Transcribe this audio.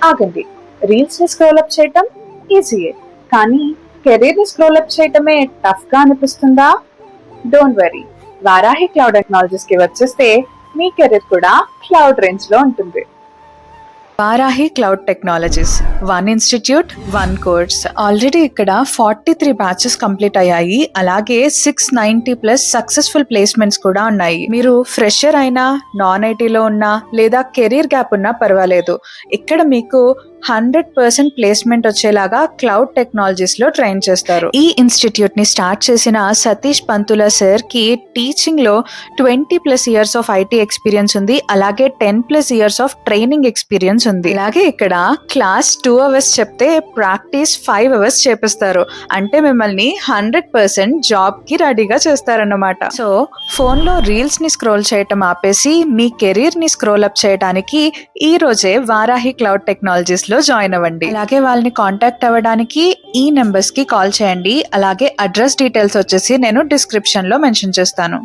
ఆగండి, రీల్స్ ని scroll up చేయటం ఈజీయే, కానీ కెరీర్ ని స్క్రోల్ అప్ చేయటమే టఫ్ గా అనిపిస్తుందా? Don't worry, Varahi cloud technologies కి వచ్చేస్తే మీ కెరీర్ కూడా క్లౌడ్ రేంజ్ లో ఉంటుంది. Varahi cloud technologies, 1 institute 1 course. Already ఇక్కడ 43 బ్యాచెస్ కంప్లీట్ అయ్యాయి. అలాగే 690+ సక్సెస్ఫుల్ ప్లేస్మెంట్స్ కూడా ఉన్నాయి. మీరు ఫ్రెషర్ అయినా, నాన్ ఐటీలో ఉన్నా లేదా కెరీర్ గ్యాప్ ఉన్నా పర్వాలేదు, ఇక్కడ మీకు 100% ప్లేస్మెంట్ వచ్చేలాగా క్లౌడ్ టెక్నాలజీస్ లో ట్రైన్ చేస్తారు. ఈ ఇన్స్టిట్యూట్ ని స్టార్ట్ చేసిన సతీష్ పంతుల సార్ కి టీచింగ్ లో 20+ ఇయర్స్ ఆఫ్ ఐటీ ఎక్స్పీరియన్స్ ఉంది. అలాగే 10+ ఇయర్స్ ఆఫ్ ట్రైనింగ్ ఎక్స్పీరియన్స్ ఉంది. అలాగే ఇక్కడ క్లాస్ 2 అవర్స్ చెప్తే ప్రాక్టీస్ 5 అవర్స్ చేపిస్తారు. అంటే మిమ్మల్ని 100% జాబ్ కి రెడీగా చేస్తారన్నమాట. సో ఫోన్ లో రీల్స్ ని స్క్రోల్ చేయటం ఆపేసి మీ కెరీర్ ని స్క్రోల్ అప్ చేయడానికి ఈ రోజే వారాహి క్లౌడ్ టెక్నాలజీస్ లో జాయిన్ అవ్వండి. అలాగే వాళ్ళని కాంటాక్ట్ అవ్వడానికి ఈ నెంబర్స్ కి కాల్ చేయండి. అలాగే అడ్రస్ డీటెయిల్స్ వచ్చేసి నేను డిస్క్రిప్షన్ లో మెన్షన్ చేస్తాను.